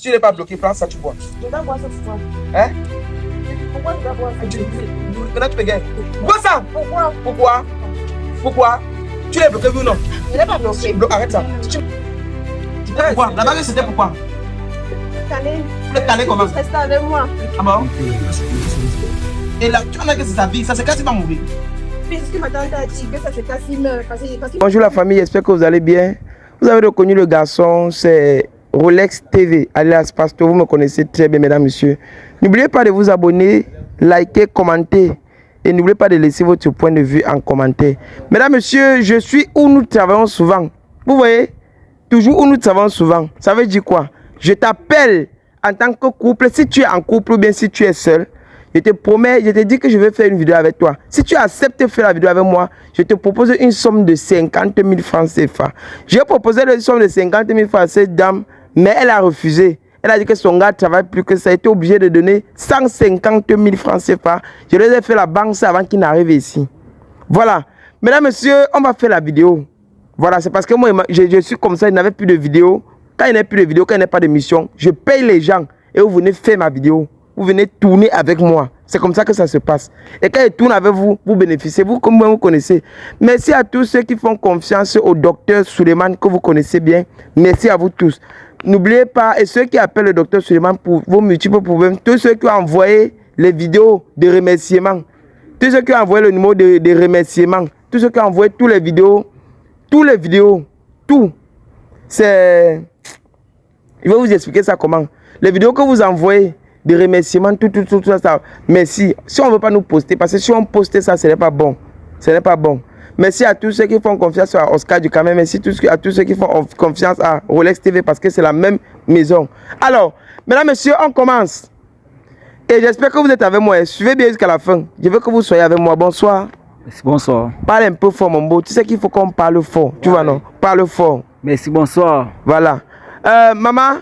Si tu n'es pas bloqué, prends ça, tu bois. Je dois boire ça pourquoi? Hein? Pourquoi je dois boire ça? Maintenant, tu peux gagner. Bois ça! Pourquoi? Pourquoi? Pourquoi? Tu l'es bloqué, oui ou non? Je n'ai pas bloqué. Arrête ça. Pourquoi? La bague, c'était pourquoi? Calé. Le calé comment? Reste avec moi. Ah bon? Et là, tu vois que c'est sa vie, ça c'est quasiment mauvais. Puisque ma tante a dit que ça c'est Cassim. Bonjour la famille, j'espère que vous allez bien. Vous avez reconnu le garçon, c'est Rolex TV, alias Pastor. Vous me connaissez très bien, mesdames, messieurs. N'oubliez pas de vous abonner, liker, commenter. Et n'oubliez pas de laisser votre point de vue en commentaire. Mesdames, messieurs, je suis où nous travaillons souvent. Vous voyez? Toujours où nous travaillons souvent. Ça veut dire quoi? Je t'appelle en tant que couple. Si tu es en couple ou bien si tu es seul, je te promets, je te dis que je vais faire une vidéo avec toi. Si tu acceptes de faire la vidéo avec moi, je te propose une somme de 50 000 francs CFA. J'ai proposé une somme de 50 000 francs à cette dame, mais elle a refusé. Elle a dit que son gars travaille plus que ça. Elle était obligé de donner 150 000 francs CFA. Je les ai fait la banque ça avant qu'il n'arrive ici. Voilà. Mesdames, messieurs, on va faire la vidéo. Voilà, c'est parce que moi, je suis comme ça, il n'avait plus de vidéo. Quand il n'y a plus de vidéo, quand il n'y a pas de mission, je paye les gens et vous venez faire ma vidéo. Vous venez tourner avec moi. C'est comme ça que ça se passe. Et quand je tourne avec vous, vous bénéficiez. Vous, comme vous connaissez. Merci à tous ceux qui font confiance au docteur Suleiman, que vous connaissez bien. Merci à vous tous. N'oubliez pas, et ceux qui appellent le docteur Suleiman pour vos multiples problèmes, tous ceux qui ont envoyé les vidéos de remerciements, tous ceux qui ont envoyé le numéro de remerciements, tous ceux qui ont envoyé toutes les vidéos, tout. C'est... Je vais vous expliquer ça comment. Les vidéos que vous envoyez, des remerciements, tout ça. Merci. Si on ne veut pas nous poster, parce que si on poste ça, ce n'est pas bon. Ce n'est pas bon. Merci à tous ceux qui font confiance à Oscar du Cameroun. Merci à tous ceux qui font confiance à Rolex TV parce que c'est la même maison. Alors, mesdames, messieurs, on commence. Et j'espère que vous êtes avec moi. Suivez bien jusqu'à la fin. Je veux que vous soyez avec moi. Bonsoir. Merci, bonsoir. Parle un peu fort, mon beau. Tu sais qu'il faut qu'on parle fort. Tu vois, non? Parle fort. Merci, bonsoir. Voilà. Maman,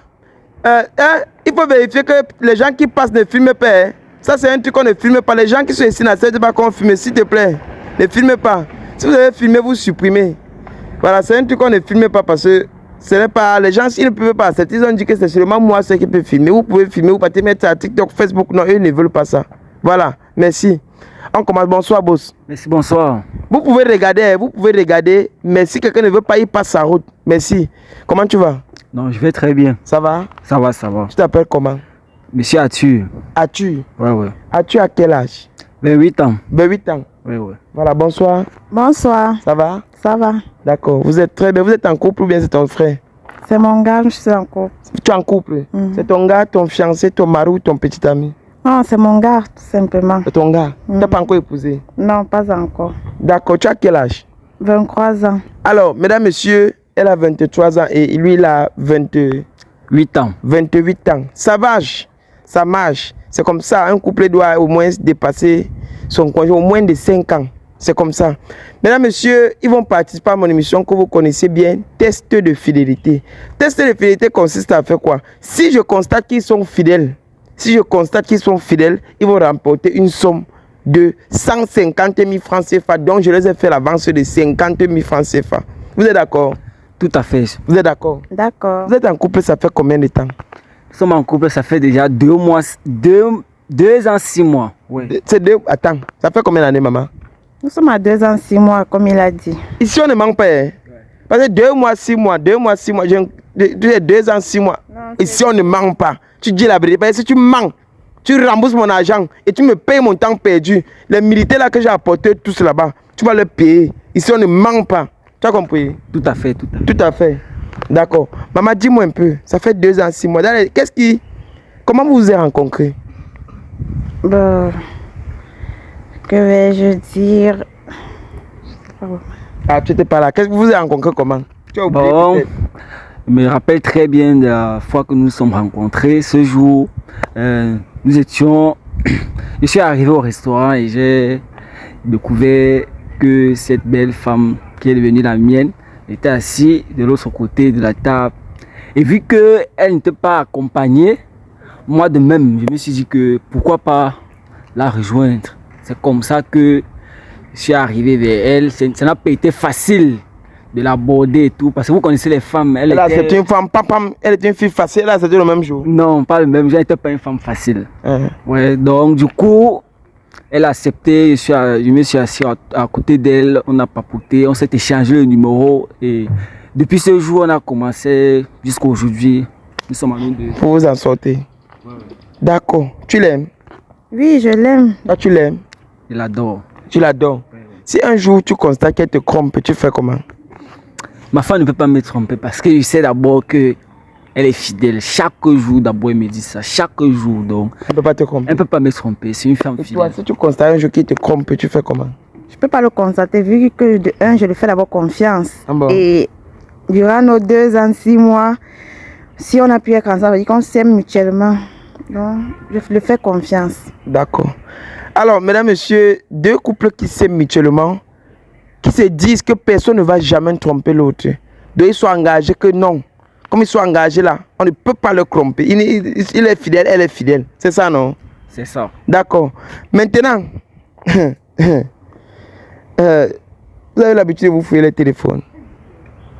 il faut vérifier que les gens qui passent ne filment pas. Hein. Ça, c'est un truc qu'on ne filme pas. Les gens qui sont ici, ne savent pas qu'on filme, s'il te plaît. Ne filme pas. Si vous avez filmé, vous supprimez. Voilà, c'est un truc qu'on ne filme pas parce que ce n'est pas. Les gens, ils ne peuvent pas. Ils ont dit que c'est seulement moi ceux qui peuvent filmer. Vous pouvez filmer, vous pouvez mettre ça à TikTok, Facebook. Non, eux ne veulent pas ça. Voilà, merci. On commence. Bonsoir, boss. Merci, bonsoir. Vous pouvez regarder. Mais si quelqu'un ne veut pas, il passe sa route. Merci. Comment tu vas? Non, je vais très bien. Ça va? Ça va, ça va. Tu t'appelles comment? Monsieur Atu. Atu? Ouais. Atu à quel âge? 28 ans. 28 ans? Ouais. Voilà, bonsoir. Bonsoir. Ça va? Ça va. D'accord. Vous êtes très bien. Vous êtes en couple ou bien c'est ton frère? C'est mon gars, je suis en couple. Tu es en couple? C'est ton gars, ton fiancé, ton mari ou ton petit ami? Non, c'est mon gars, tout simplement. C'est ton gars? Tu n'as pas encore épousé? Non, pas encore. D'accord. Tu as quel âge? 23 ans. Alors, mesdames, messieurs, elle a 23 ans et lui, il a 8 ans. 28 ans. Ça marche. Ça marche. C'est comme ça. Un couple doit au moins dépasser son conjoint au moins de 5 ans. C'est comme ça. Mesdames, messieurs, ils vont participer à mon émission que vous connaissez bien, test de fidélité. Test de fidélité consiste à faire quoi? Si je constate qu'ils sont fidèles, ils vont remporter une somme de 150 000 francs CFA. Donc, je les ai fait l'avance de 50 000 francs CFA. Vous êtes d'accord? Tout à fait. Vous êtes d'accord? D'accord. Vous êtes en couple, ça fait combien de temps? Nous sommes en couple, ça fait déjà 2 mois, 2 ans, 6 mois. Ouais. C'est 2, attends, ça fait combien d'années, maman? Nous sommes à 2 ans, 6 mois, comme il a dit. Ici, on ne manque pas. Hein? Parce que 2 mois, 6 mois, 2 mois, 6 mois, 2 ans, 6 mois. Non, ici, on ne manque pas. Tu dis la vérité. Parce que si tu manques, tu rembourses mon argent et tu me payes mon temps perdu. Les militaires là que j'ai apportés tous là-bas, tu vas les payer. Ici, on ne manque pas. Tu as compris? Tout à fait. Tout à fait. D'accord. Maman, dis-moi un peu. Ça fait 2 ans, 6 mois. Comment vous vous êtes rencontrés? Bon, que vais-je dire? Ah, tu n'étais pas là. Qu'est-ce que vous vous êtes rencontrés comment? Tu as oublié bon, je me rappelle très bien de la fois que nous nous sommes rencontrés. Ce jour, nous étions... Je suis arrivé au restaurant et j'ai découvert que cette belle femme qui est devenue la mienne était assise de l'autre côté de la table. Et vu qu'elle n'était pas accompagnée, moi de même, je me suis dit que pourquoi pas la rejoindre. C'est comme ça que je suis arrivé vers elle. Ça n'a pas été facile de l'aborder et tout. Parce que vous connaissez les femmes. Elle a accepté une femme, pam, elle était une fille facile, elle a accepté le même jour. Non, pas le même jour, elle n'était pas une femme facile. Hein. Ouais, donc du coup, elle a accepté, je me suis assis à côté d'elle, on a papoté, on s'est échangé le numéro. Et depuis ce jour, on a commencé jusqu'à aujourd'hui. Nous sommes en deux. Pour vous en sortir. Ouais. D'accord. Tu l'aimes? Oui, je l'aime. Toi, tu l'aimes? Je l'adore. Tu l'adores? Si un jour tu constates qu'elle te trompe, tu fais comment? Ma femme ne peut pas me tromper parce que je sais d'abord qu'elle est fidèle. Chaque jour, d'abord, elle me dit ça. Chaque jour, donc. Elle ne peut pas te tromper. Elle ne peut pas me tromper. C'est une femme Et fidèle. toi, si tu constates un jour qu'il te trompe, tu fais comment? Je ne peux pas le constater vu que de un, je lui fais d'abord confiance. Ah bon? Et durant nos 2 ans, 6 mois, si on a pu être ensemble, ça veut dire qu'on s'aime mutuellement. Donc, je lui fais confiance. D'accord. Alors, mesdames, messieurs, 2 couples qui s'aiment mutuellement, qui se disent que personne ne va jamais tromper l'autre. Donc, ils sont engagés que non. Comme ils sont engagés là, on ne peut pas le tromper. Il est fidèle, elle est fidèle. C'est ça, non? C'est ça. D'accord. Maintenant, vous avez l'habitude de vous fouiller les téléphones.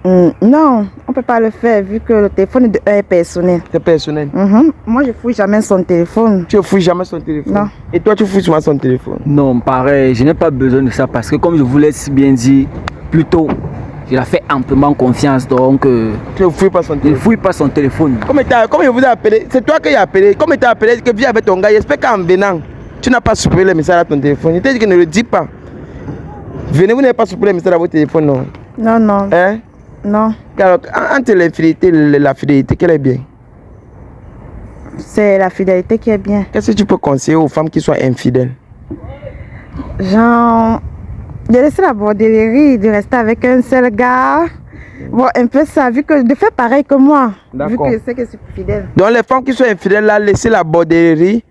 Non, on ne peut pas le faire vu que le téléphone est personnel. C'est personnel. Moi, je ne fouille jamais son téléphone. Tu ne fouilles jamais son téléphone? Non. Et toi, tu fouilles souvent son téléphone? Non, pareil, je n'ai pas besoin de ça parce que comme je vous l'ai si bien dit plus tôt, je la fais amplement confiance, donc Tu ne fouilles pas son je ne téléphone? fouille pas son téléphone. Comme je vous ai appelé, c'est toi qui as appelé. Comme tu as appelé, que viens avec ton gars, j'espère qu'en venant, tu n'as pas supprimé les messages à ton téléphone. Je t'ai dit que ne le dis pas. Venez, vous n'avez pas supprimé les messages à votre téléphone, non? Non, non. Hein? Non. Alors, entre l'infidélité et la fidélité, quelle est bien? C'est la fidélité qui est bien. Qu'est-ce que tu peux conseiller aux femmes qui soient infidèles? Genre, de laisser la bordellerie, de rester avec un seul gars. Bon, un peu ça, vu que de faire pareil que moi. D'accord. Vu que je sais que je suis fidèle. Donc, les femmes qui sont infidèles, là, laissez la bordellerie,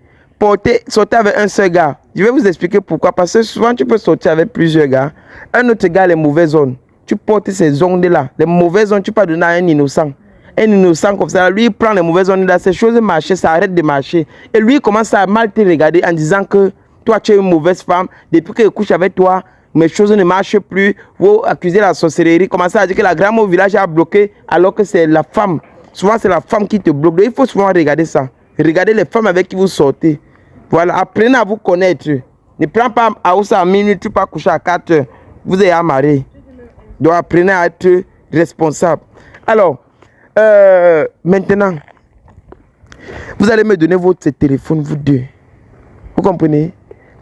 sortir avec un seul gars. Je vais vous expliquer pourquoi. Parce que souvent, tu peux sortir avec plusieurs gars. Un autre gars, les mauvaises zones. Tu portes ces ondes-là. Les mauvaises ondes, tu peux donner à un innocent. Un innocent comme ça, lui, il prend les mauvaises ondes-là. Ces choses marchent, ça arrête de marcher. Et lui, il commence à mal te regarder en disant que toi, tu es une mauvaise femme. Depuis qu'il couche avec toi, mes choses ne marchent plus. Vous accusez la sorcellerie. Commencez à dire que la grand-mère au village a bloqué alors que c'est la femme. Souvent, c'est la femme qui te bloque. Donc, il faut souvent regarder ça. Regardez les femmes avec qui vous sortez. Voilà, apprenez à vous connaître. Ne prends pas à minuit, tu peux pas coucher à 4 heures. Vous êtes amarré. Donc apprenez à être responsable. Alors, maintenant, vous allez me donner votre téléphone, vous deux. Vous comprenez?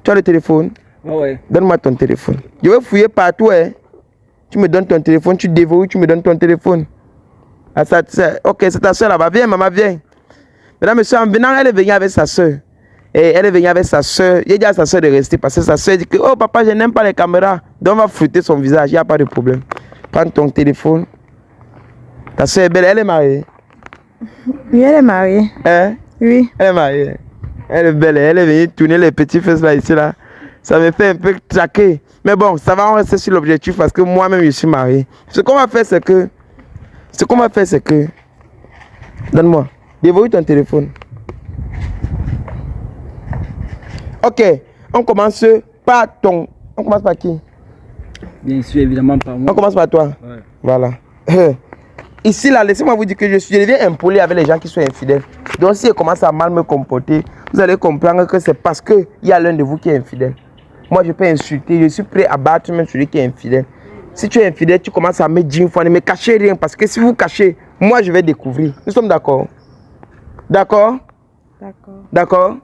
Tu as le téléphone? Ouais. Donne-moi ton téléphone. Je vais fouiller partout. Hein. Tu me donnes ton téléphone, tu déverrouilles, tu me donnes ton téléphone. Ah, ok, c'est ta soeur là-bas. Viens, maman, viens. Mesdames, messieurs, en venant, elle est venue avec sa soeur. Et elle est venue avec sa soeur. Il dit à sa soeur de rester parce que sa soeur dit que oh papa, je n'aime pas les caméras. Donc on va flouter son visage, il n'y a pas de problème. Prends ton téléphone. Ta soeur est belle, elle est mariée. Oui, elle est mariée. Hein? Oui. Elle est mariée. Elle est belle, elle est venue tourner les petits fesses là, ici là. Ça me fait un peu traquer. Mais bon, ça va, on rester sur l'objectif parce que moi-même je suis marié. Ce qu'on va faire, c'est que. Donne-moi. Déverrouille ton téléphone. Ok, on commence par ton. On commence par qui? Bien sûr, évidemment par moi. On commence par toi. Ouais. Voilà. Ici, là, laissez-moi vous dire que je deviens impoli avec les gens qui sont infidèles. Donc, si je commence à mal me comporter, vous allez comprendre que c'est parce qu'il y a l'un de vous qui est infidèle. Moi, je peux insulter, je suis prêt à battre même celui qui est infidèle. Si tu es infidèle, tu commences à me dire une fois, ne me cachez rien, parce que si vous cachez, moi, je vais découvrir. Nous sommes d'accord? D'accord? D'accord. D'accord?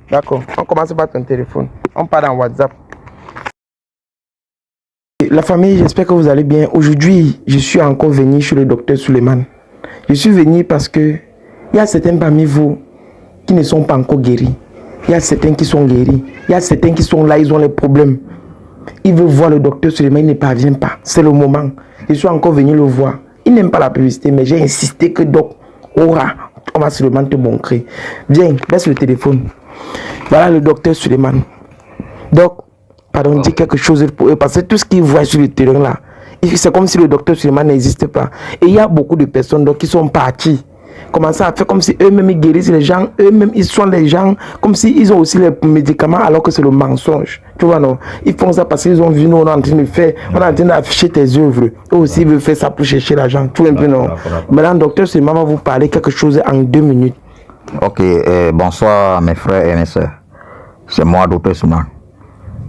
D'accord. On commence par ton téléphone. On part dans WhatsApp. La famille, j'espère que vous allez bien. Aujourd'hui, je suis encore venu chez le docteur Suleiman. Je suis venu parce que il y a certains parmi vous qui ne sont pas encore guéris. Il y a certains qui sont guéris. Il y a certains qui sont là, ils ont les problèmes. Ils veulent voir le docteur Suleiman, il ne parvient pas. C'est le moment. Je suis encore venu le voir. Il n'aime pas la publicité, mais j'ai insisté que donc, on va Suleiman te montrer. Viens, baisse le téléphone. Voilà le docteur Suleiman. Donc, pardon, dis quelque chose pour eux, parce que tout ce qu'ils voient sur le terrain là, c'est comme si le docteur Suleiman n'existe pas. Et il y a beaucoup de personnes donc, qui sont parties commencer à faire comme si eux-mêmes ils guérissent les gens, eux-mêmes ils soignent les gens, comme s'ils ont aussi les médicaments alors que c'est le mensonge. Tu vois, non? Ils font ça parce qu'ils ont vu, nous, on est en train de faire, on est en train d'afficher tes œuvres. Eux aussi, ils veulent faire ça pour chercher l'argent. Tu vois un peu, non? Maintenant, docteur Suleiman va vous parler quelque chose en 2 minutes. Ok, bonsoir mes frères et mes soeurs. C'est moi, docteur Suleiman.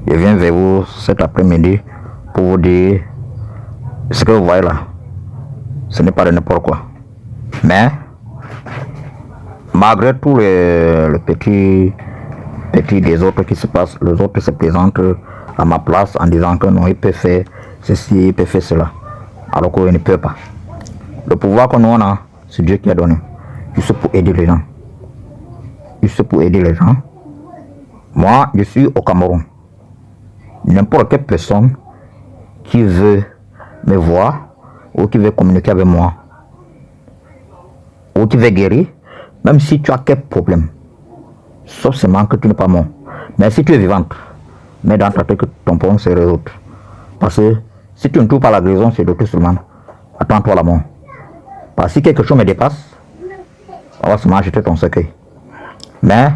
Je viens vers vous cet après-midi pour vous dire ce que vous voyez là. Ce n'est pas de n'importe quoi. Mais, malgré tout le petit des autres qui se passent, les autres se présentent à ma place en disant que non, il peut faire ceci, il peut faire cela. Alors qu'il ne peut pas. Le pouvoir que nous on a, c'est Dieu qui a donné. Juste pour aider les gens. Juste pour aider les gens. Moi, je suis au Cameroun. N'importe quelle personne qui veut me voir ou qui veut communiquer avec moi ou qui veut guérir, même si tu as quel problème, sauf seulement que tu n'es pas mort. Mais si tu es vivante, mets dans ta tête que ton problème se résout. Parce que si tu ne trouves pas la guérison, c'est docteur Suleiman. Attends-toi la mort. Parce que si quelque chose me dépasse, on va seulement jeter ton secret. Mais,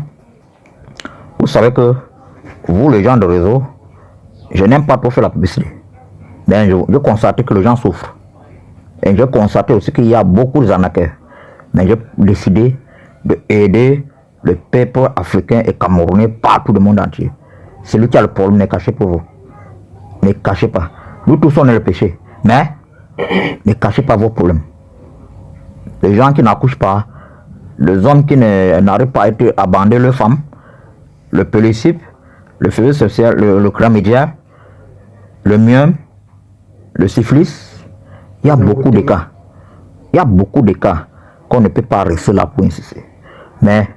vous savez que vous, les gens de réseau, je n'aime pas trop faire la publicité. Mais je constate que les gens souffrent. Et je constate aussi qu'il y a beaucoup d'arnaqueurs. Mais j'ai décidé d'aider le peuple africain et camerounais partout du monde entier. Celui qui a le problème n'est caché pour vous. Ne cachez pas. Nous tous on est le péché. Mais ne cachez pas vos problèmes. Les gens qui n'accouchent pas, les hommes qui n'arrivent pas à être abandonnés, leurs femmes, le pélicide, le feu social, le chlamydia, le myome, le syphilis, il y a beaucoup de cas. Il y a beaucoup de cas qu'on ne peut pas rester là pour insister. Mais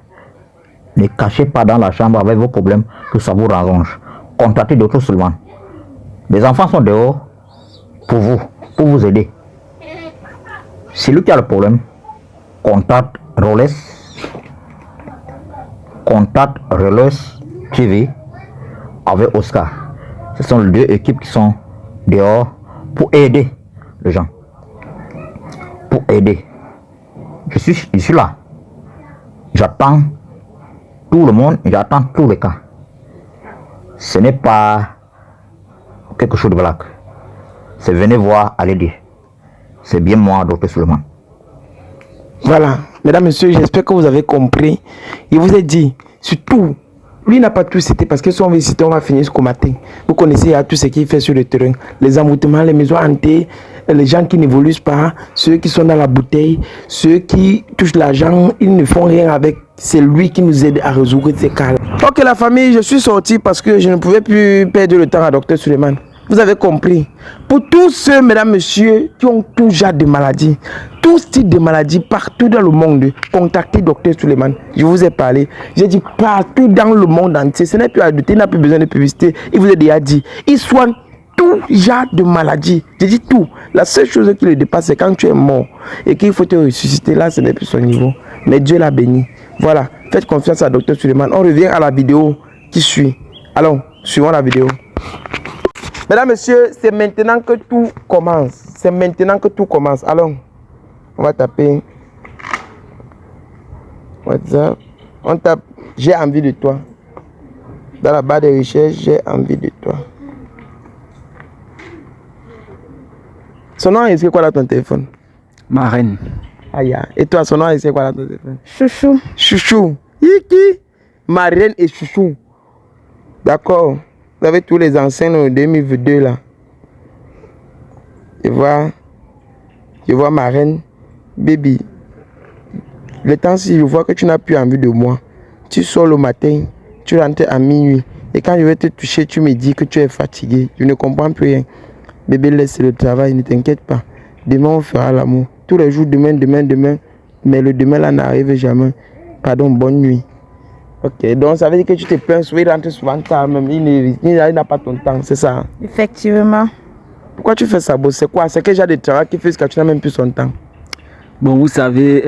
ne cachez pas dans la chambre avec vos problèmes que ça vous arrange. Contactez docteur Suleiman. Les enfants sont dehors pour vous aider. Celui qui a le problème, contacte Rolex TV avec Oscar. Ce sont les 2 équipes qui sont dehors pour aider les gens. Pour aider. Je suis là. J'attends tout le monde, j'attends tous les cas. Ce n'est pas quelque chose de blague. C'est venez voir, allez dire. C'est bien moi, docteur Suleiman. Voilà, mesdames, messieurs, j'espère que vous avez compris. Il vous a dit, surtout, lui n'a pas tout cité parce que si on veut citer, on va finir ce matin. Vous connaissez tout ce qu'il fait sur le terrain. Les emboutements, les maisons hantées, les gens qui n'évoluent pas, ceux qui sont dans la bouteille, ceux qui touchent l'argent, ils ne font rien avec. C'est lui qui nous aide à résoudre ces cas-là. Ok, la famille, je suis sorti parce que je ne pouvais plus perdre le temps à docteur Suleiman. Vous avez compris. Pour tous ceux, mesdames, messieurs, qui ont tout genre de maladies, tout style de maladies partout dans le monde, contactez docteur Suleiman. Je vous ai parlé. J'ai dit partout dans le monde entier. Ce n'est plus à douter, il n'a plus besoin de publicité. Il vous a déjà dit. Il soigne tout genre de maladies. J'ai dit tout. La seule chose qui le dépasse, c'est quand tu es mort et qu'il faut te ressusciter. Là, ce n'est plus son niveau. Mais Dieu l'a béni. Voilà. Faites confiance à docteur Suleiman. On revient à la vidéo qui suit. Allons, suivons la vidéo. Mesdames, messieurs, c'est maintenant que tout commence. C'est maintenant que tout commence. Allons, on va taper WhatsApp. On tape « J'ai envie de toi ». Dans la barre de recherche, « J'ai envie de toi ». Son nom est quoi dans ton téléphone? Marraine. Aïe. Et toi, son nom est quoi dans ton téléphone? Chouchou. Chouchou. Yiki. Marraine et Chouchou. D'accord. Vous avez tous les anciens de 2022 là. Je vois ma reine, baby. Le temps si je vois que tu n'as plus envie de moi, tu sors le matin, tu rentres à minuit. Et quand je vais te toucher, tu me dis que tu es fatigué. Je ne comprends plus rien. Bébé, laisse le travail, ne t'inquiète pas. Demain, on fera l'amour. Tous les jours, demain. Mais le demain là n'arrive jamais. Pardon, bonne nuit. Ok, donc ça veut dire que tu te plains, il rentre souvent tard même, il n'a pas ton temps, c'est ça? Effectivement. Pourquoi tu fais ça, boss? C'est quoi? C'est quel genre de travail qui fait que tu n'as même plus son temps? Bon, vous savez,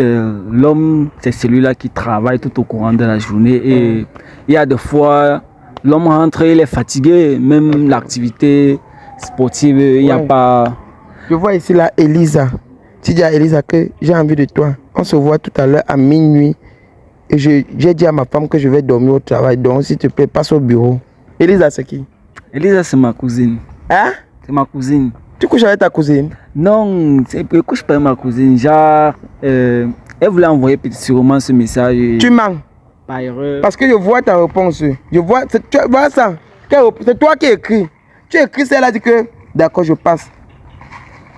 l'homme, c'est celui-là qui travaille tout au courant de la journée. Et il y a des fois, l'homme rentre, il est fatigué, même l'activité sportive, il n'y a pas... Je vois ici là, Elisa. Tu dis à Elisa que j'ai envie de toi. On se voit tout à l'heure à minuit. Et j'ai dit à ma femme que je vais dormir au travail. Donc, s'il te plaît, passe au bureau. Elisa, c'est qui? Elisa, c'est ma cousine. Hein? C'est ma cousine. Tu couches avec ta cousine? Non, je ne couche pas avec ma cousine. Genre, elle voulait envoyer sûrement ce message. Tu mens. Par erreur. Parce que je vois ta réponse. Je vois, tu vois ça? C'est toi qui écris. Tu écris celle-là, dit que d'accord, je passe.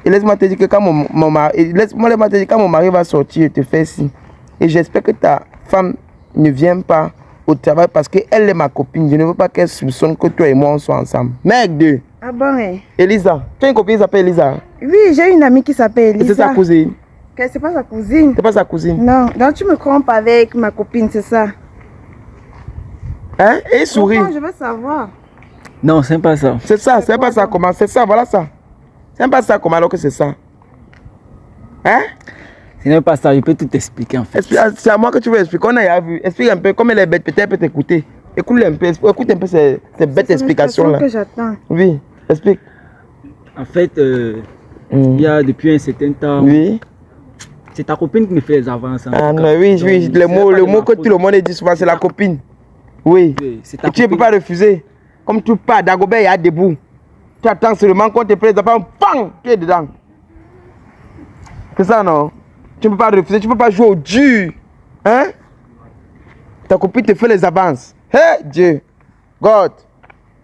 Et laisse-moi te dire que quand mon mari va sortir, je te fais ci. Et j'espère que ta femme ne vient pas au travail parce qu'elle est ma copine. Je ne veux pas qu'elle soupçonne que toi et moi on soit ensemble. Mec de. Ah bon, hein? Elisa. Tu as une copine qui s'appelle Elisa? Oui, j'ai une amie qui s'appelle Elisa. C'est sa cousine? C'est pas sa cousine. C'est pas sa cousine? Non, donc tu me trompes avec ma copine, c'est ça? Hein? Et souris. Pourquoi? Je veux savoir. Non, c'est pas ça. C'est ça, c'est pas ça comment? C'est ça, voilà ça. C'est pas ça comment alors que c'est ça? Hein? Ce n'est pas ça, je peux tout expliquer en fait. C'est à moi que tu veux expliquer. On a vu. Explique un peu comme elle est bête, peut-être elle peut t'écouter. Écoute un peu ces bêtes explications-là. Que j'attends. Oui, explique. En fait, il y a depuis un certain temps, Oui. c'est ta copine qui me fait les avances. Ah non, oui, Donc, oui. Le mot que faute. tout le monde dit souvent, c'est la copine. Oui. Oui, c'est Et ta tu ne peux copine. pas refuser. Comme tu pars, Dagobert est debout. Tu attends seulement qu'on te prenne les enfants, bang, tu es dedans. C'est ça, non? Tu ne peux pas refuser, tu ne peux pas jouer au dur. Hein? Ta copine te fait les avances. Hé, Dieu. God.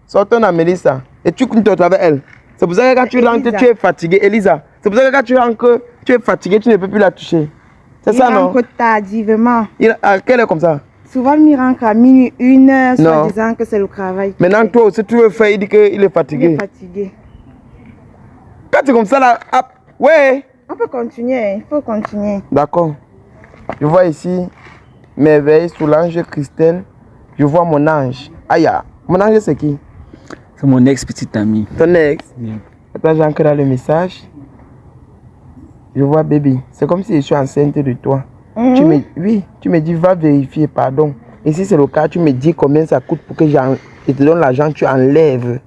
Sortons à Mélissa. Et tu comptes avec elle. C'est pour ça que quand tu rentres, tu es fatigué. Elisa. C'est pour ça que quand tu rentres, tu es fatigué, tu ne peux plus la toucher. C'est ça, non? Il rentre tardivement. À quelle heure comme ça? Souvent, il rentre à minuit, 1h, Non. soit disant que c'est le travail. Maintenant, toi aussi, tu veux faire, il dit qu'il est Il fatigué. est fatigué. Quand c'est comme ça, là, hop, ouais. On peut continuer, il faut continuer. D'accord. Je vois ici Merveille, Solange, Christelle. Je vois mon ange. Aïe, mon ange, c'est qui? C'est mon ex-petite amie. Ton ex? Oui. Attends, j'ai encore le message. Je vois baby. C'est comme si je suis enceinte de toi. Oui, tu me dis, va vérifier, pardon. Et si c'est le cas, tu me dis combien ça coûte pour que je te donne l'argent, tu enlèves.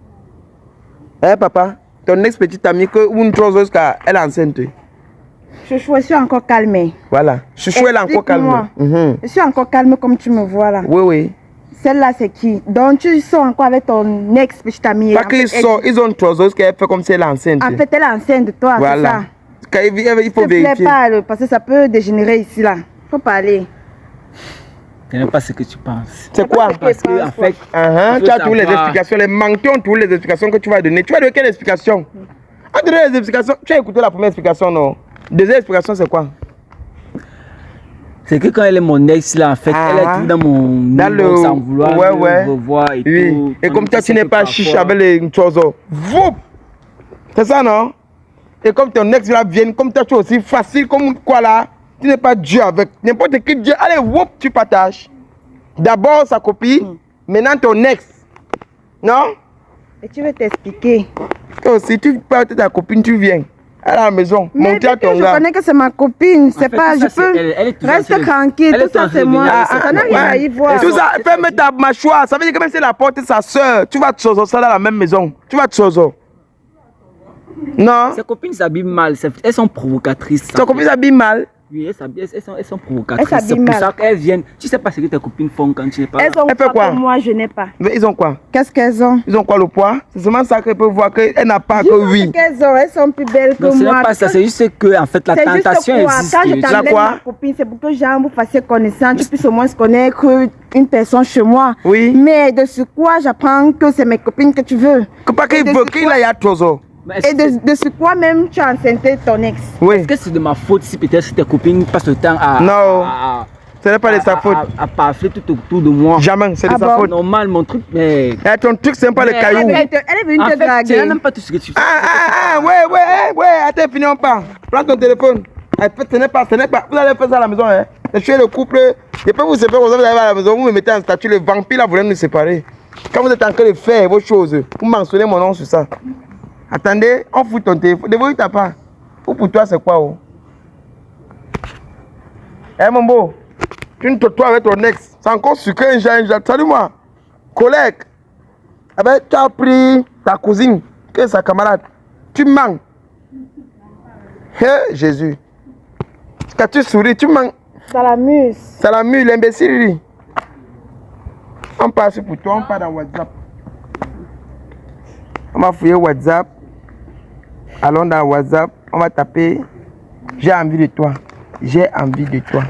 Hein, papa? Ton ex-petite amie, ou une chose, elle est enceinte. Je suis encore calmée. Voilà. Chouchou, elle est encore calme. Explique-moi. Je suis encore calme comme tu me vois là. Oui, oui. Celle-là, c'est qui? Donc, tu sors encore avec ton ex-petite amie. Pas qu'ils sortent, ils ont une chose qu'elle fait comme si elle est enceinte. En fait, elle est enceinte de toi, Voilà. c'est ça? Quand il faut S'il te plaît, vérifier. parle, parce que ça peut dégénérer ici là. Faut parler. Je n'aime pas ce que tu penses. C'est quoi? Parce que, en fait, Tu as toutes les explications, les manquants, toutes les explications que tu vas donner. Tu vas donner quelle explication? On donne les explications. Tu as écouté la première explication, non? Deuxième explication, c'est quoi? c'est que quand elle est mon ex, là, en fait, elle est toujours dans mon numéro sans vouloir me revoir et oui. tout. Et comme toi, tu n'es pas chiche parfois- avec les choses. Voup! C'est ça, non? Et comme ton ex là vient, comme toi, tu es aussi facile, comme quoi là, tu n'es pas Dieu avec n'importe qui Dieu. Allez, whoop, tu partages. D'abord sa copine, maintenant ton ex. Non? Et tu veux t'expliquer. Toi aussi, tu parles de ta copine, tu viens à la maison, Mais monter à depuis que ton je gars. connais que c'est ma copine, c'est fait, pas, tout je ça, c'est peux. elle est toujours Reste sur le- tranquille, elle est tout ça toujours c'est moi. sur le- Ça n'a rien à y voir. Et tout ça, ferme ta mâchoire. Ça veut dire que même si la porte est sa soeur, tu vas te choisir ça dans la même maison. Tu vas te choisir. Non? Ses copines s'habillent mal, elles sont provocatrices. Ta copine s'habille mal. Oui, elles sont provocatrices. Elles s'habillent C'est pour mal. ça qu'elles viennent. Tu sais pas ce que tes copines font quand tu n'es pas là. Elles ont Elle fait quoi quoi? que moi je n'ai pas. Mais ils ont quoi? Qu'est-ce qu'elles ont? Ils ont quoi le poids? C'est seulement ça qu'elle peut voir qu'elle n'a pas Dis-moi que oui. ce qu'elles ont, elles sont plus belles que Non, ce moi. n'est pas ça, c'est juste que en fait la C'est juste tentation quoi? existe. Quand je La t'enlève quoi? ma copine, c'est pour que j'aime vous fassiez connaissance, tu puisses au moins connaître une personne chez moi. Oui. Mais de ce quoi j'apprends que c'est mes copines que tu veux. Que pas qu'il Et de veut ce qu'il quoi- aille à Trozo. Mais est-ce Et de ce quoi même tu as enceinté ton ex. Oui. que c'est de ma faute si peut-être tes copines passent le temps à. Non. Ce n'est pas de sa faute. À parler tout autour de moi. Jamais, c'est de Ah sa bon? faute. Normal, mon truc, mais. Eh, ton truc, c'est pas le Mais- caillou. Elle est venue En te fait, tu draguer. n'as même pas tout ce que tu fais. Ouais, attends, finissons pas. Prends ton téléphone. En fait, ce n'est pas. Vous allez faire ça à la maison, hein. Je suis le couple. Je peux vous séparer, vous allez à la maison, vous me mettez en statut, le vampire là, vous voulez nous séparer. Quand vous êtes en train de faire vos choses, vous mentionnez mon nom sur ça. Attendez, on fout ton téléphone. Débrouille ta part. Ou pour toi, c'est quoi, oh? Eh, mon beau, tu ne te toi avec ton ex. C'est encore sucré, un genre. Salut-moi. Collègue. Eh ben, tu as pris ta cousine, que est sa camarade. Tu mens. Hé, Jésus. Quand tu souris, tu manques. Ça l'amuse. Ça l'amuse, l'imbécile. On passe pour toi, on part dans WhatsApp. On va fouiller WhatsApp. Allons dans WhatsApp, on va taper j'ai envie de toi. J'ai envie de toi.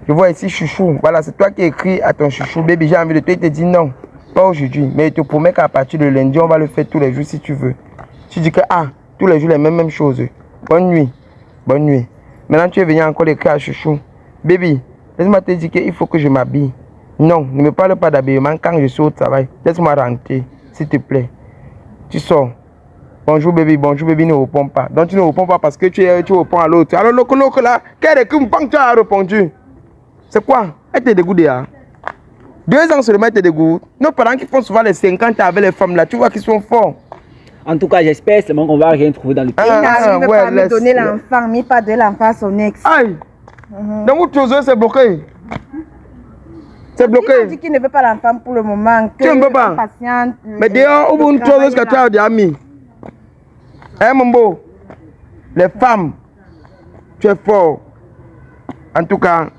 Je vois ici chouchou. Voilà, c'est toi qui écris à ton chouchou. Baby, j'ai envie de toi. Il te dit non, pas aujourd'hui. Mais il te promet qu'à partir de lundi, on va le faire tous les jours si tu veux. Tu dis que tous les jours les mêmes choses. Bonne nuit. Bonne nuit. Maintenant, tu es venu encore écrire à chouchou. Baby, laisse-moi te dire qu'il faut que je m'habille. Non, ne me parle pas d'habillement quand je suis au travail. Laisse-moi rentrer, s'il te plaît. Tu sors. Bonjour bébé, ne réponds pas. Donc tu ne réponds pas parce que tu réponds à l'autre. Alors l'autre là, quel est que tu as répondu? C'est quoi? Elle te dégoûte hein? 2 ans seulement elle te dégoûte. Nos parents qui font souvent les 50 avec les femmes là, tu vois qu'ils sont forts. En tout cas, j'espère seulement qu'on va rien trouver dans le pays. Il n'arrive pas à me donner l'enfant, mais pas de l'enfant à son ex. Aïe! Donc vous trouvez c'est bloqué? C'est bloqué. Il dit qu'il ne veut pas l'enfant pour le moment. Tu ne veux pas? Patiente, mais d'ailleurs, où vous trouvez ce que tu as des amis? Hein mon beau? Les femmes, tu es fort. En tout cas,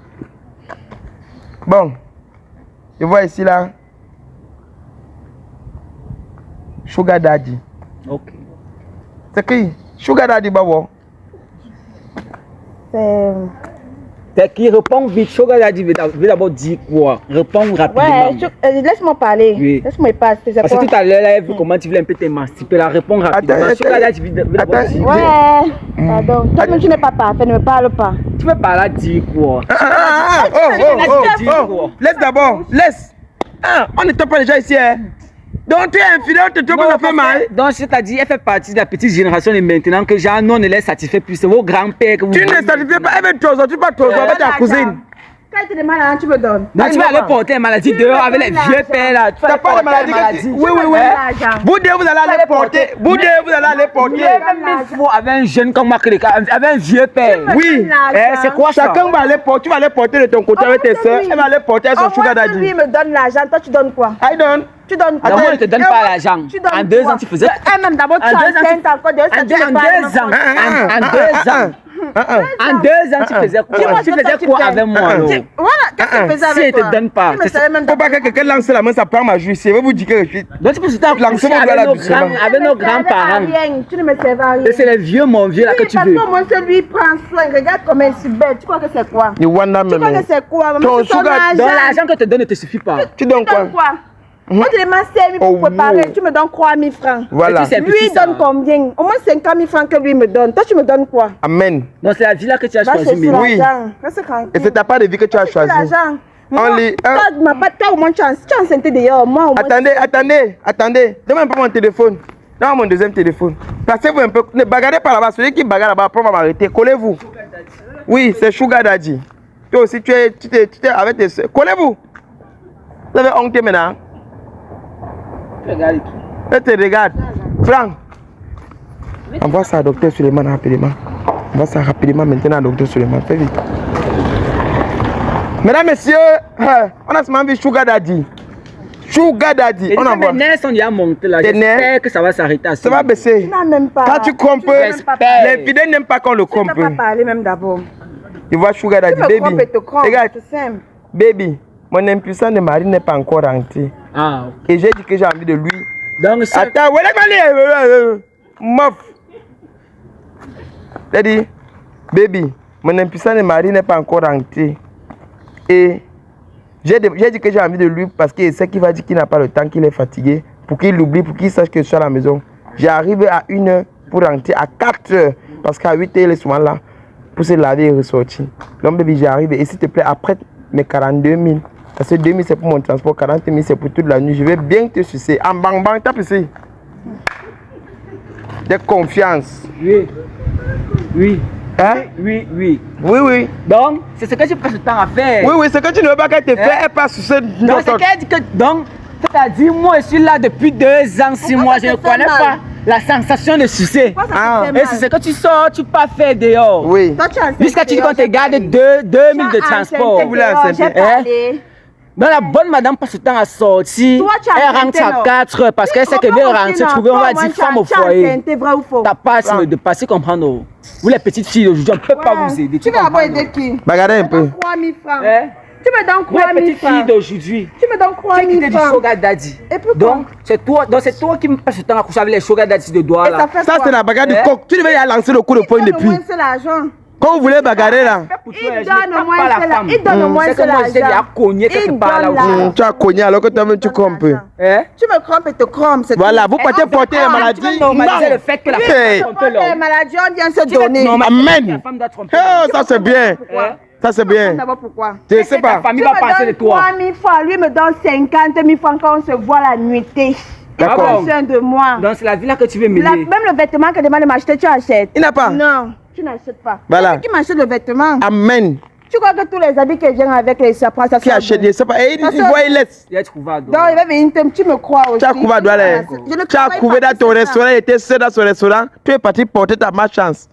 bon, je vois ici là, Sugar Daddy. Ok. C'est qui? Sugar Daddy Babo. C'est qui répond vite. Sugar Daddy veut d'abord dire quoi? Réponds rapidement. Ouais, laisse-moi parler. Oui. Laisse-moi passer. Parce que tout à l'heure, elle a vu comment tu voulais un peu t'émanciper. La réponds rapidement. Sugar Daddy veut d'abord dire. Ouais, pardon. Toi-même, tu n'es pas parfait, ne me parle pas. Tu veux parler à dire quoi? Laisse d'abord, laisse. On n'était pas déjà ici, hein. Donc tu es infidèle, tu te trouves fait mal. Donc c'est-à-dire, elle fait partie de la petite génération de maintenant que genre, nous on ne les satisfait plus. C'est vos grands-pères que vous... Tu ne satisfais pas, elle veut toi, tu pas toi, avec ta cousine. Quand tu te demandes, tu me donnes. Donc tu vas aller porter une maladie dehors avec les vieux pères là. Tu n'as pas de maladie. Oui. Vous deux, vous allez aller porter. Vous deux, vous allez aller porter. Il faut avec un jeune comme moi, avec un vieux père. Oui. C'est quoi ça? Chacun va aller porter. Tu vas aller porter de ton côté avec tes soeurs. Elle va aller porter son Sugar Daddy. Lui me donne l'argent, toi tu donnes quoi? I donne. Tu donnes quoi? Moi, je ne te donne pas l'argent. En 2 ans, tu faisais. Elle-même d'abord, tu es enceinte encore. En 2 ans. En 2 ans, tu faisais quoi? Tu faisais quoi avec moi? Voilà, qu'est-ce que tu faisais avec toi? Si elle ne te donne pas. Il ne faut pas que quelqu'un lance la main, ça prend ma justice. Je vais vous dire que je suis. Donc tu peux surtout lancer avec nos grands-parents. Tu ne me serves à rien. Et c'est les vieux, mon vieux là que tu veux. Parce que moi, celui prend soin. Regarde comment il se bête. Tu crois que c'est quoi? Tu crois que c'est quoi? Ton Sugar. Donc l'argent que tu te donnes ne te suffit pas. Tu donnes quoi? Moi, je demande 5 000 pour préparer. Tu me donnes 3 000 francs. Voilà. Lui donne combien? Au moins 50 000 francs que lui me donne. Toi, tu me donnes quoi? Amen. Donc c'est la vie là que tu as choisi. Oui. Et c'est ta part de vie que tu as choisi. Toi, au moins, tu es enceinte d'ailleurs. Attendez. Donne-moi un peu mon téléphone. Donne-moi mon deuxième téléphone. Placez-vous un peu. Ne bagarrez pas là-bas. Celui qui bagarre là-bas, après on va m'arrêter. Collez-vous. Oui, c'est Sugar Daddy. Toi aussi, tu es avec tes soeurs. Collez-vous. Vous avez honte maintenant? Regarde. Elle te regarde. Franck. Envoie ça à Dr Suleiman rapidement. Envoie ça rapidement maintenant à Dr Suleiman. Fais vite. Mesdames, messieurs, on a seulement vu Sugar Daddy. Sugar Daddy. On envoie. Les nerfs sont déjà montés là. J'espère que ça va s'arrêter à ça. Ça va baisser. Quand tu comprends, les fidèles n'aiment pas qu'on le comprenne. Tu ne peux pas parler même d'abord. Tu vois Sugar Daddy, baby. Regarde. Simple. Baby, mon impuissant de mari n'est pas encore rentré. Et j'ai dit que j'ai envie de lui. Donc, attends, mof. J'ai dit, baby, mon impuissant de mari n'est pas encore rentré. Et j'ai dit que j'ai envie de lui parce qu'il sait qu'il va dire qu'il n'a pas le temps, qu'il est fatigué. Pour qu'il l'oublie, pour qu'il sache que je suis à la maison. J'arrive à 1h pour rentrer à 4h. Parce qu'à 8h, il est souvent là pour se laver et ressortir. Donc, baby, j'arrive. Et s'il te plaît, après mes 42 000. Parce que 2 000 c'est pour mon transport, 40 000 c'est pour toute la nuit. Je vais bien te sucer. En bang bang, tape ici. De confiance. Oui. Hein? Oui. Donc, c'est ce que tu passes le temps à faire. Oui, c'est que tu ne veux pas qu'elle te fasse, elle passe sur ce... Donc, c'est qu'elle dit que... Donc, c'est-à-dire, moi, je suis là depuis 2 ans, 6 mois, je ne connais pas la sensation de sucer. Et c'est ce que tu sors, tu peux pas faire dehors. Oui. Jusqu'à tu dis qu'on te garde 2 000 de transport. J'ai parlé. Donc la bonne madame passe le temps à sortir. Toi, tu as Elle rentre inventé, à non. 4 heures parce qu'elle sait qu'elle veut rentrer, trouver, on va dire, femme au foyer. C'est vrai ou faux? T'as pas assez de passer comprendre. Vous les petites filles d'aujourd'hui, on ne peut pas vous aider. Tu vas d'abord aider qui? Regardez un peu. 3 000 francs. Hein? Tu me donnes Vous 3 les 000 petites filles francs. d'aujourd'hui. Tu me donnes 3 Qui 000 était du francs. sugar daddy. Et pourquoi? Donc c'est toi qui me passe le temps à coucher avec les sugar daddy de doigts Et là. ça fait Ça, quoi? c'est la bagarre du Hein? coq. Tu devais y aller lancer le coup de poing depuis. C'est l'argent. Quand vous voulez bagarrer là, Il donne au moins cela. Il donne au moins C'est que moi j'étais cela. à cogner quelque part là où. tu as cogné alors que toi-même tu crompes. Hein? Tu me crompes et te crompes. Voilà, vous partez porter la maladie. Tu vas normaliser le fait que la Hey. femme trompe Les l'homme. maladies, on vient se Tu vas donner. normaliser que Amen. la femme doit tromper Oh, l'homme. ça c'est bien. Hein? Ça c'est bien. D'abord pourquoi? Je C'est sais que ta pas. famille Tu va penser de me donnes toi. 3 000 francs. Lui me donne 50 000 francs quand on se voit la nuitée. D'accord. Ah bon? Besoin de moi. Donc c'est la vie là que tu veux mener. Même le vêtement que demande de m'acheter, tu achètes. Il n'a pas. Non, tu n'achètes pas. Voilà. C'est qui m'achète le vêtement? Amen. Tu crois que tous les habits qui viennent avec les chapeaux, ça Qui sera achète, bon? je sais pas. Et il Parce que- voit, il laisse. Il y a trouvé à Donc il va venir, tu me crois aussi. Tu as couvert à Douala. Je ne Tu as travaille couvert pas dans ton pour ça. restaurant, il était seul dans son restaurant. Tu es parti porter ta malchance.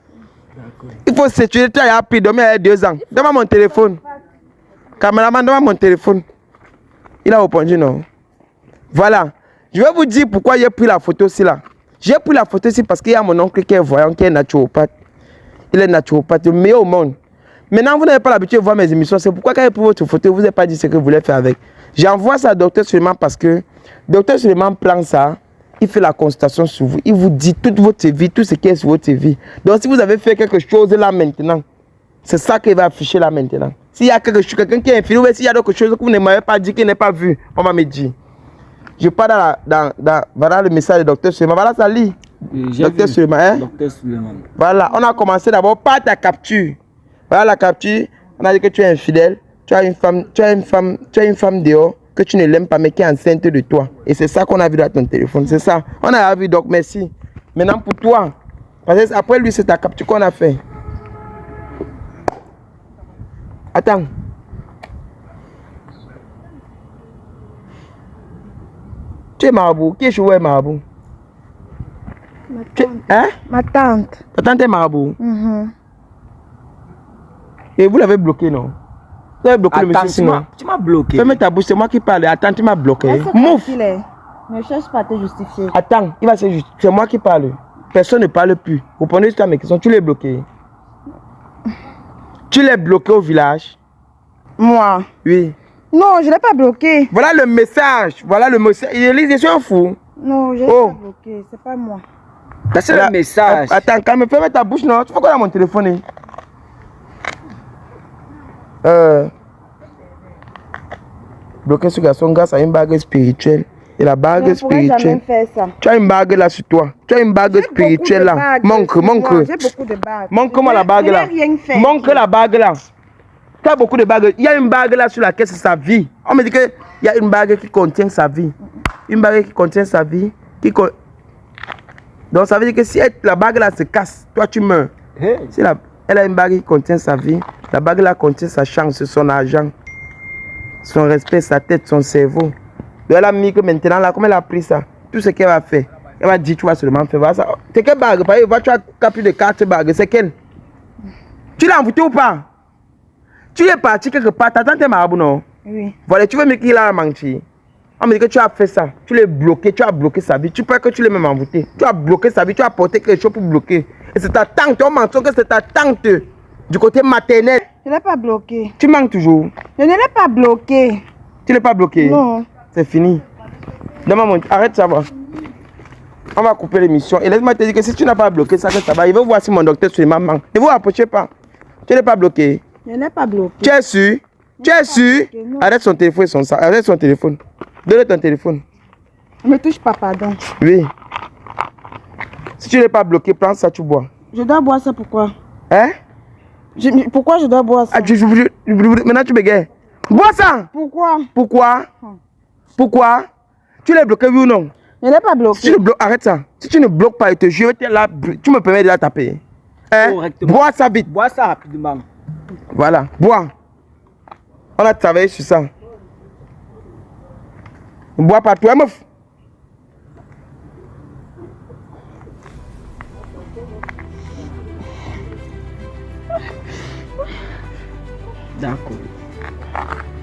Il faut sécuriser, tu as appris, dormir il y a 2 ans. Donne-moi mon téléphone. Caméraman, donne-moi mon téléphone. Il a répondu non. Voilà. Je vais vous dire pourquoi j'ai pris la photo ici là. J'ai pris la photo ici parce qu'il y a mon oncle qui est voyant, qui est naturopathe. Il est naturopathe, le meilleur au monde. Maintenant, vous n'avez pas l'habitude de voir mes émissions. C'est pourquoi quand j'ai pris votre photo, vous n'avez pas dit ce que vous voulez faire avec. J'envoie ça à Dr Suleiman parce que Dr Suleiman prend ça, il fait la consultation sur vous. Il vous dit toute votre vie, tout ce qui est sur votre vie. Donc, si vous avez fait quelque chose là maintenant, c'est ça qu'il va afficher là maintenant. S'il y a quelque chose, quelqu'un qui est infidèle, ou s'il y a quelque chose que vous ne m'avez pas dit, qu'il n'est pas vu, on va me dire. Je pars voilà le message de Dr Suleiman. Voilà, ça lit. Dr Suleiman, hein? Docteur Suleiman. Voilà, on a commencé d'abord par ta capture. Voilà la capture. On a dit que tu es infidèle. Tu as une femme dehors que tu ne l'aimes pas mais qui est enceinte de toi. Et c'est ça qu'on a vu dans ton téléphone. C'est ça. On a vu, donc merci. Maintenant pour toi. Parce que après lui, c'est ta capture qu'on a fait. Attends. Tu es marabout. Qui est joué marabout? Hein? Ma tante. Ta tante est marabout. Mhm. Et vous l'avez bloqué, non? Vous avez bloqué le monsieur Attends, sinon. tu m'as bloqué. Ferme ta bouche, c'est moi qui parle. Attends, tu m'as bloqué. Est-ce que Mouf! il est? Ne cherche pas à te justifier. Attends, il va se justifier. C'est moi qui parle. Personne ne parle plus. Vous prenez juste à mes questions. Tu l'as bloqué. Tu l'as bloqué au village? Moi? Oui. Non, je ne l'ai pas bloqué. Voilà le message. Voilà le message. Je suis un fou. Non, je ne l'ai Oh. pas bloqué. C'est pas moi. C'est le message. Attends, quand même, ferme ta bouche, non? Tu fais quoi dans mon téléphone? Bloquer ce garçon grâce à une bague spirituelle. Et la bague Je ne pourrais spirituelle. jamais faire ça. Tu as une bague là sur toi. Tu as une bague J'ai spirituelle beaucoup de là. bagues Montre, sur moi. montre. J'ai beaucoup de bagues. Montre-moi la bague là. Je n'ai rien fait. Montre la bague là. Tu as beaucoup de bagues. Il y a une bague là sur laquelle c'est sa vie. On me dit qu'il y a une bague qui contient sa vie. Une bague qui contient sa vie. Donc ça veut dire que si la bague là se casse, toi tu meurs. Si elle a une bague qui contient sa vie, la bague là contient sa chance, son argent, son respect, sa tête, son cerveau. Donc elle a mis que maintenant là, comme elle a pris ça, tout ce qu'elle va faire, elle va dire tu vas seulement faire. Voilà, ça. C'est quelle bague? Par exemple, tu as capté de 4 bagues, c'est quelle? Tu l'as envoûté ou pas? Tu es parti quelque part, ta tante est marabout, non? Oui. Voilà, tu veux me dire qu'il a menti. On me dit que tu as fait ça, tu l'as bloqué, tu as bloqué sa vie. Tu crois que tu l'as même envoûté. Tu as bloqué sa vie, tu as apporté quelque chose pour bloquer. Et c'est ta tante, on mentionne que c'est ta tante du côté maternel. Je ne l'ai pas bloqué. Tu manques toujours. Je ne l'ai pas bloqué. Tu l'as pas bloqué? Non. C'est fini. Arrête ça va. On va couper l'émission. Et laisse-moi te dire que si tu n'as pas bloqué ça, que ça va. Il veut voir si mon docteur Suleiman manque. Ne vous approchez pas. Tu n'es pas bloqué. Je n'ai pas bloqué. Tu es sûr? Tu es sûr? Non. Arrête son téléphone et son sac. Arrête son téléphone. Donne ton téléphone. Ne me touche pas, pardon. Oui. Si tu n'es pas bloqué, prends ça, tu bois. Je dois boire ça pourquoi? Hein? Pourquoi je dois boire ça? Maintenant tu bégayes. Bois ça! Pourquoi? Pourquoi? Pourquoi? Tu l'as bloqué, oui ou non? Je n'ai pas Si bloqué. tu ne bloques, arrête ça. Si tu ne bloques pas, je vais te là, tu me permets de la taper. Hein? Correctement. Bois ça vite. Bois ça rapidement. Voilà, bois. On a travaillé sur ça. Bois pas toi, meuf. D'accord.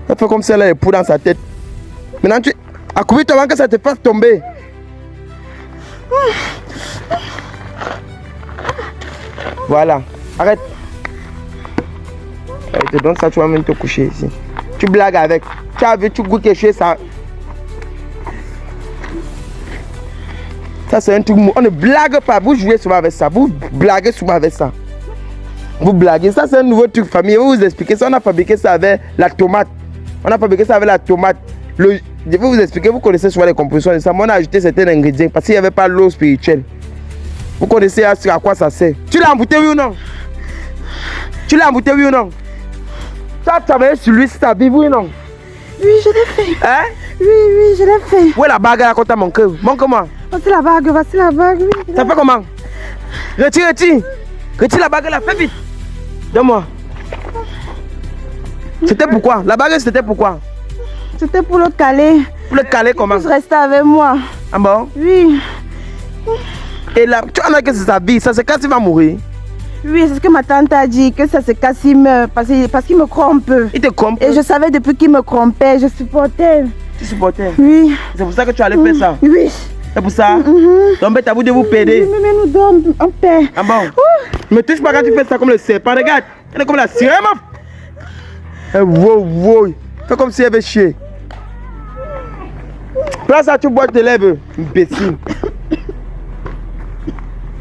Elle fait comme si elle a les poux dans sa tête. Maintenant, tu... Accroupis-toi avant que ça te fasse tomber. Voilà. Arrête. Je te donne ça, tu vas même te coucher ici. Tu blagues avec. Tu as vu, tu goûtes quelque chose, ça... Ça, c'est un truc mou. On ne blague pas. Vous jouez souvent avec ça. Vous blaguez souvent avec ça. Vous blaguez. Ça, c'est un nouveau truc famille. Je vais vous expliquer ça. On a fabriqué ça avec la tomate. On a fabriqué ça avec la tomate. Je vais vous expliquer. Vous connaissez souvent les compositions de ça. Mais on a ajouté certains ingrédients parce qu'il n'y avait pas l'eau spirituelle. Vous connaissez à quoi ça sert. Tu l'as embouté, oui ou non? Tu l'as embouté, oui ou non? Tu as travaillé sur lui, c'est ta vie, oui ou non? Oui, je l'ai fait. Hein? Oui, oui, je l'ai fait. Où est la bague là quand t'as manqué? Montre-moi. Voici la bague, oui. Ça fait comment? Retire. Retire la bague là, fais vite. Donne-moi. C'était pourquoi? La bague c'était pourquoi? C'était pour le caler. Pour le caler comment? Tu restais avec moi. Ah bon? Oui. Et là, tu en as que c'est sa vie, ça c'est quand il va mourir. Oui, c'est ce que ma tante a dit, que ça se casse parce qu'il me trompe. Il te trompe? Et je savais depuis qu'il me trompait, je supportais. Tu supportais? Oui. C'est pour ça que tu allais faire ça? Oui. C'est pour ça? Donc t'as voulu de vous péder. Mais nous donne en paix. Ah bon? Ne me touche pas quand tu fais ça comme le serpent, regarde. Elle est comme la sirène. Wow. Fais comme si elle avait chier. Prends ça, tu bois tes lèvres, imbécile.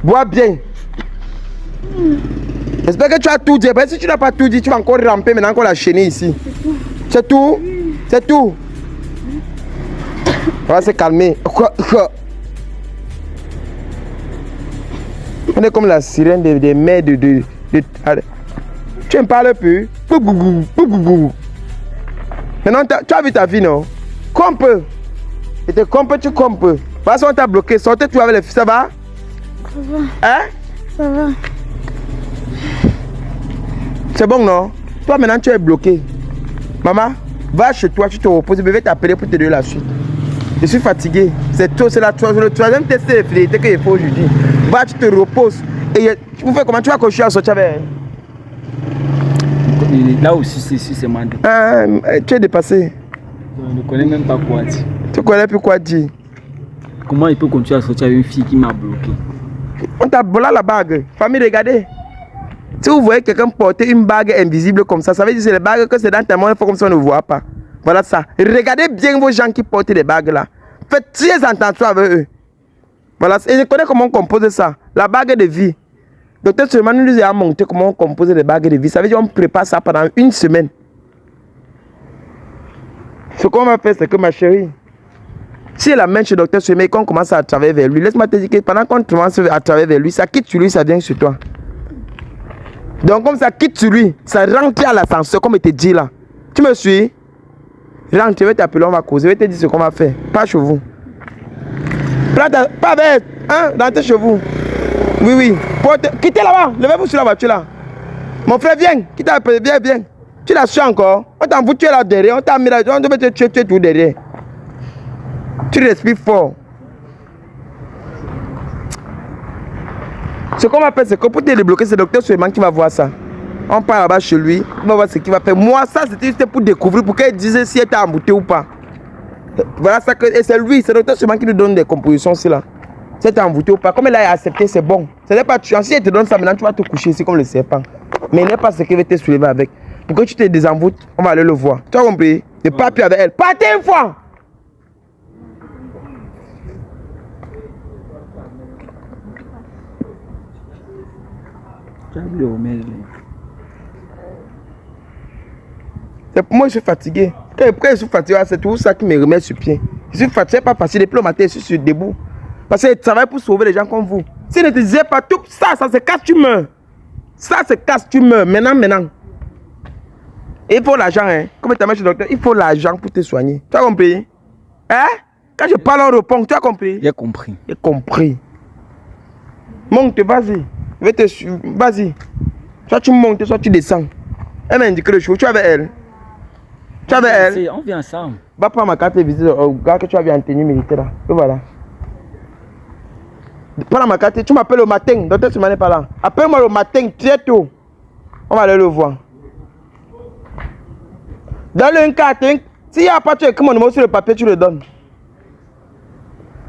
Bois bien. J'espère que tu as tout dit. Parce que si tu n'as pas tout dit, tu vas encore ramper maintenant encore la chaîne ici. C'est tout? C'est tout? On va se calmer. On est comme la sirène des mers de... Tu ne parles plus? Maintenant, tu as vu ta vie, non? Compe. Et te compe, tu compes. Parce qu'on t'a bloqué. Sortez, tu avec les filles. Ça va? Ça va. Hein? Ça va. C'est bon, non? Toi, maintenant, tu es bloqué. Maman, va chez toi, tu te reposes. Je vais t'appeler pour te donner la suite. Je suis fatigué. C'est tout, c'est le troisième test de fidélité qu'il faut aujourd'hui. Va, tu te reposes. Et tu fais comment? Tu vas cocher à sortir avec elle. Là aussi, c'est mandé. Tu es dépassé. Je ne connais même pas quoi dire. Tu connais plus quoi dire. Comment il peut continuer à sortir avec une fille qui m'a bloqué? On t'a volé la bague. Famille, regardez. Si vous voyez quelqu'un porter une bague invisible comme ça veut dire que c'est les bagues que c'est dans ta main, il faut comme ça on ne voit pas. Voilà ça. Regardez bien vos gens qui portent des bagues là. Faites très attention avec eux. Voilà. Et je connais comment on compose ça. La bague de vie. Docteur Suleiman nous a montré comment on compose des bagues de vie. Ça veut dire qu'on prépare ça pendant une semaine. Ce qu'on va faire, c'est que ma chérie, si elle amène chez Docteur Suleiman et qu'on commence à travailler vers lui, laisse-moi te dire que pendant qu'on commence à travailler vers lui, ça quitte sur lui, ça vient sur toi. Donc comme ça quitte sur lui, ça rentre à l'ascenseur, comme il te dit là. Tu me suis? Rentre, je vais t'appeler, on va causer, je vais te dire ce qu'on va faire. Pas chez vous. Pas avec, hein, dans tes chevaux. Oui. Quittez là-bas, levez-vous sur la voiture là. Mon frère, viens, quitte la viens. Tu l'as su encore? On t'a foutu là derrière, on t'a mis là, on devait te tuer tout derrière. Tu respires fort. Ce qu'on va faire, c'est que pour te débloquer, c'est le docteur Suleiman qui va voir ça. On part là-bas chez lui, on va voir ce qu'il va faire. Moi, ça, c'était juste pour découvrir, pour qu'elle dise si elle était embouté ou pas. Voilà ça que. Et c'est lui, c'est le docteur Suleiman qui nous donne des compositions aussi là. Si elle était embouté ou pas. Comme elle a accepté, c'est bon. Ce n'est pas tuant. Si elle te donne ça, maintenant tu vas te coucher ici comme le serpent. Mais il n'est pas ce qu'il va te soulever avec. Pour que tu te désemboutes, on va aller le voir. Tu as compris? Ne pas plus avec elle. Partez une fois! C'est pour moi, je suis fatigué. Quand je suis fatigué, c'est tout ça qui me remet sur pied. Je suis fatigué, pas facile. Depuis le matin, je suis debout. Parce que je travaille pour sauver les gens comme vous. Si ne te disais pas tout ça, ça se casse, tu meurs. Ça se casse, tu meurs. Maintenant. Et il faut l'argent, hein. Comme tu as mis chez le docteur, il faut l'argent pour te soigner. Tu as compris? Hein? Quand je parle, on répond. Tu as compris? J'ai compris. J'ai compris. Monte, vas-y. Je vais te suivre. Vas-y. Soit tu montes, soit tu descends. Elle m'a indiqué le chemin. Tu es avec elle? Tu es avec elle? On vient ensemble. Va prendre ma carte de visite au gars que tu as vu en tenue militaire là. Et voilà. Prends ma carte, tu m'appelles au matin. Docteur Suleiman n'est pas là. Appelle-moi le matin, très tôt. On va aller le voir. Dans le cas, s'il n'y a pas, tu écris mon numéro sur le papier, tu le donnes.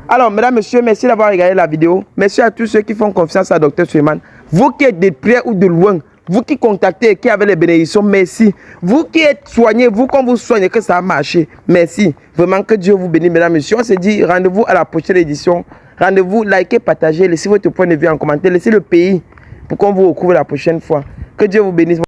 Alors, mesdames, messieurs, merci d'avoir regardé la vidéo. Merci à tous ceux qui font confiance à Dr Suleiman. Vous qui êtes de près ou de loin, vous qui contactez, qui avez les bénédictions, merci. Vous qui êtes soignés, vous qu'on vous soigne, que ça a marché, merci. Vraiment que Dieu vous bénisse, mesdames, messieurs. On se dit rendez-vous à la prochaine édition. Rendez-vous, likez, partagez, laissez votre point de vue en commentaire, laissez le pays pour qu'on vous retrouve la prochaine fois. Que Dieu vous bénisse.